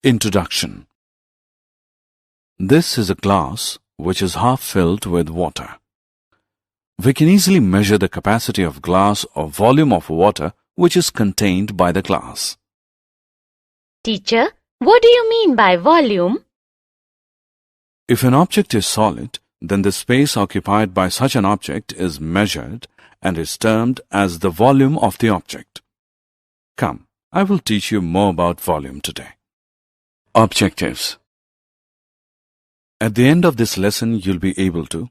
Introduction. This is a glass which is half filled with water. We can easily measure the capacity of glass or volume of water which is contained by the glass. Teacher, what do you mean by volume? If an object is solid, then the space occupied by such an object is measured and is termed as the volume of the object. Come, I will teach you more about volume today. Objectives. At the end of this lesson, you'll be able to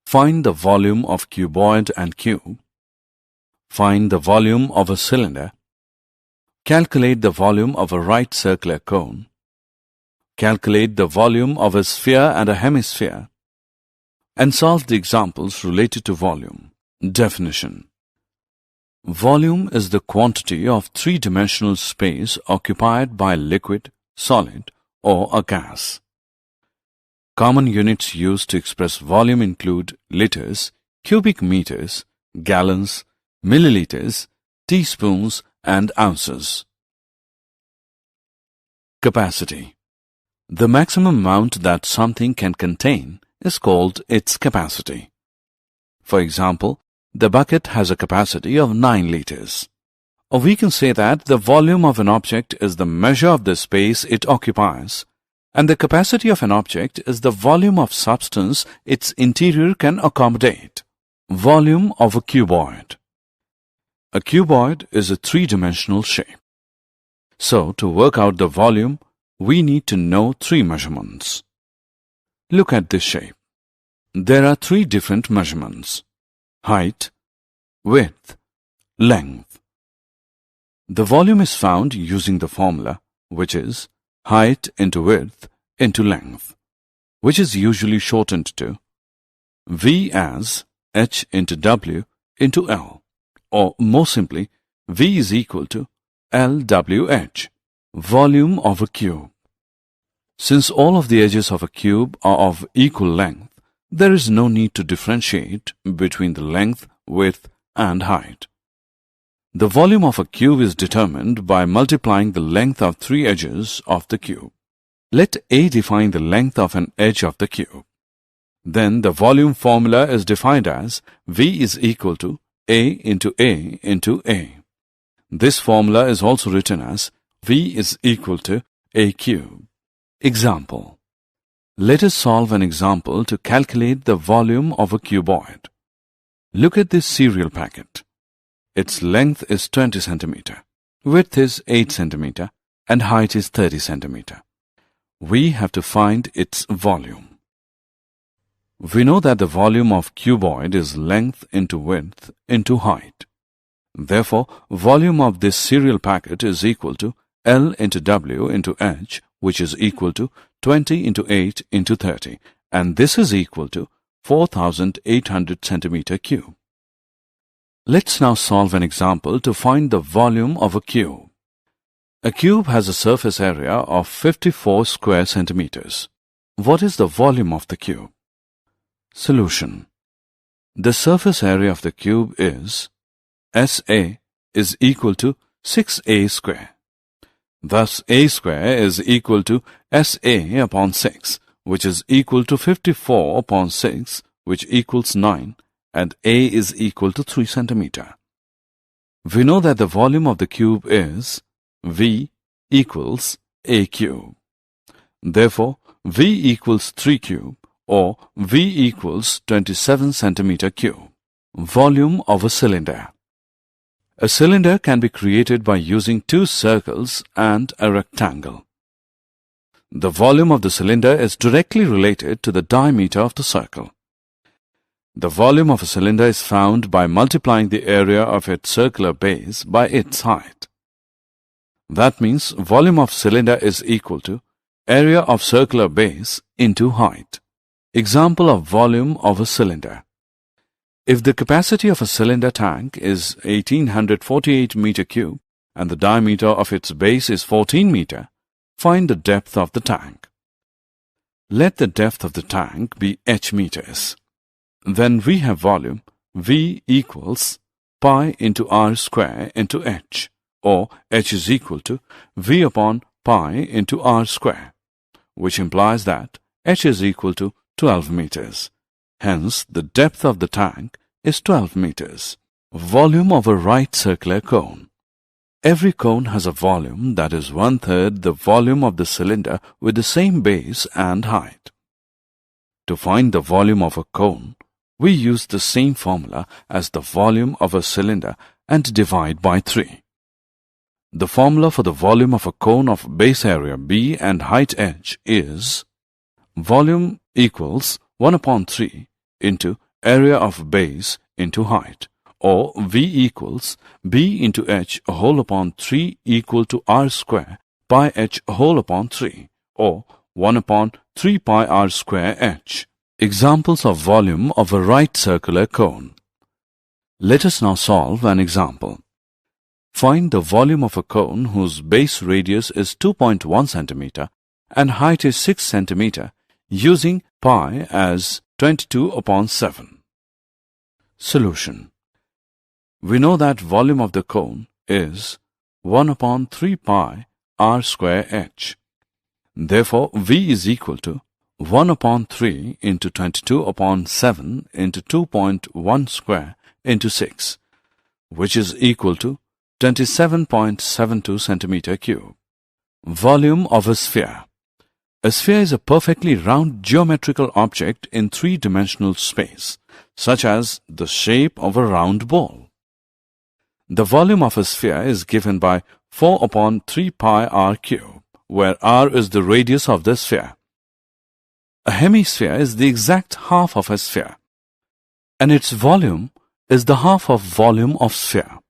find the volume of cuboid and cube, find the volume of a cylinder, calculate the volume of a right circular cone, calculate the volume of a sphere and a hemisphere, and solve the examples related to volume. Definition. Volume is the quantity of three-dimensional space occupied by a liquid, solid, or a gas. Common units used to express volume include liters, cubic meters, gallons, milliliters, teaspoons, and ounces. Capacity. The maximum amount that something can contain is called its capacity. For example, the bucket has a capacity of 9 liters. Or we can say that the volume of an object is the measure of the space it occupies, and the capacity of an object is the volume of substance its interior can accommodate. Volume of a cuboid. A cuboid is a three-dimensional shape. So, to work out the volume, we need to know three measurements. Look at this shape. There are three different measurements: height, width, length. The volume is found using the formula, which is height into width into length, which is usually shortened to V as H into W into L, or more simply, V is equal to LWH, volume of a cube. Since all of the edges of a cube are of equal length, there is no need to differentiate between the length, width, and height. The volume of a cube is determined by multiplying the length of three edges of the cube. Let A define the length of an edge of the cube. Then the volume formula is defined as V is equal to A into A into A. This formula is also written as V is equal to A cube. Example. Let us solve an example to calculate the volume of a cuboid. Look at this cereal packet. Its length is 20 cm, width is 8 cm, and height is 30 cm. We have to find its volume. We know that the volume of cuboid is length into width into height. Therefore, volume of this cereal packet is equal to L into W into H, which is equal to 20 into 8 into 30, and this is equal to 4,800 centimeter cube. Let's now solve an example to find the volume of a cube. A cube has a surface area of 54 square centimeters. What is the volume of the cube? Solution. The surface area of the cube is SA is equal to 6A square. Thus, A square is equal to SA upon 6, which is equal to 54 upon 6, which equals 9, and A is equal to 3 centimeter. We know that the volume of the cube is V equals A cube. Therefore, V equals 3 cube, or V equals 27 centimeter cube. Volume of a cylinder. A cylinder can be created by using two circles and a rectangle. The volume of the cylinder is directly related to the diameter of the circle. The volume of a cylinder is found by multiplying the area of its circular base by its height. That means volume of cylinder is equal to area of circular base into height. Example of volume of a cylinder. If the capacity of a cylinder tank is 1848 meter cube and the diameter of its base is 14 meter, find the depth of the tank. Let the depth of the tank be h meters. Then we have volume V equals pi into r square into h, or h is equal to V upon pi into r square, which implies that h is equal to 12 meters. Hence, the depth of the tank is 12 meters. Volume of a right circular cone. Every cone has a volume that is 1/3 the volume of the cylinder with the same base and height. To find the volume of a cone, we use the same formula as the volume of a cylinder and divide by 3. The formula for the volume of a cone of base area B and height h is volume equals 1/3 into area of base into height, or V equals B into h whole upon 3 equal to r square pi h whole upon 3, or 1/3 pi r square h. Examples of volume of a right circular cone. Let us now solve an example. Find the volume of a cone whose base radius is 2.1 centimeter and height is 6 centimeter using pi as 22/7. Solution. We know that volume of the cone is 1/3 pi r square h. Therefore, V is equal to 1/3 into 22/7 into 2.1 square into 6, which is equal to 27.72 centimeter cube. Volume of a sphere. A sphere is a perfectly round geometrical object in three-dimensional space, such as the shape of a round ball. The volume of a sphere is given by 4/3 pi r cube, where r is the radius of the sphere. A hemisphere is the exact half of a sphere, and its volume is the half of volume of sphere.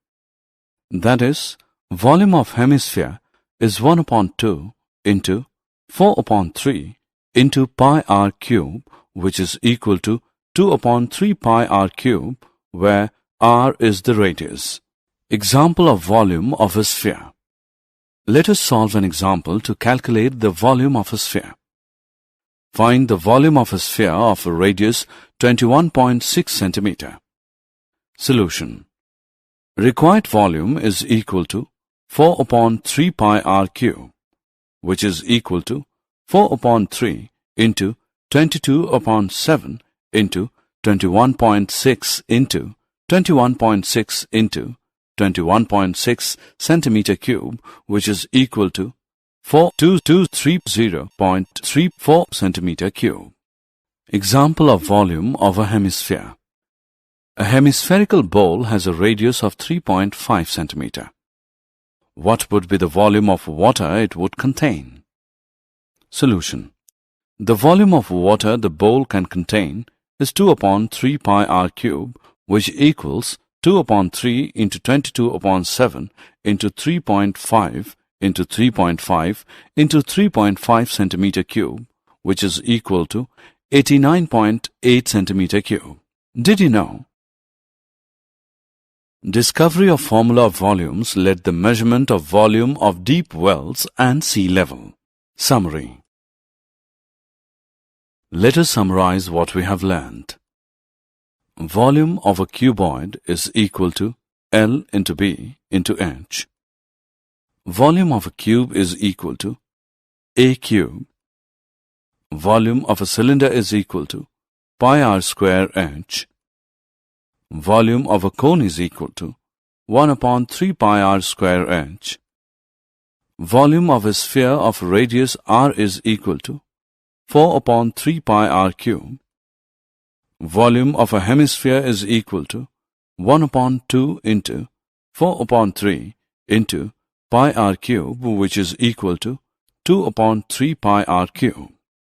That is, volume of hemisphere is 1/2 into 4/3 into pi r cube, which is equal to 2/3 pi r cube, where r is the radius. Example of volume of a sphere. Let us solve an example to calculate the volume of a sphere. Find the volume of a sphere of a radius 21.6 centimeter. Solution. Required volume is equal to 4/3 pi r cube, which is equal to 4/3 into 22/7 into 21.6 into 21.6 into 21.6 centimeter cube, which is equal to 42230.34 centimeter cube. Example of volume of a hemisphere. A hemispherical bowl has a radius of 3.5 centimeter. What would be the volume of water it would contain? Solution. The volume of water the bowl can contain is 2/3 pi r cube, which equals 2/3 into 22/7 into 3.5 into 3.5 into 3.5 centimeter cube, which is equal to 89.8 centimeter cube. Did you know? Discovery of formula of volumes led the measurement of volume of deep wells and sea level. Summary. Let us summarize what we have learned. Volume of a cuboid is equal to L into B into H. Volume of a cube is equal to A cube. Volume of a cylinder is equal to pi r square H. Volume of a cone is equal to 1/3 pi r square H. Volume of a sphere of radius r is equal to 4/3 pi r cube. Volume of a hemisphere is equal to 1/2 into 4/3 into pi r cube, which is equal to 2/3 pi r cube.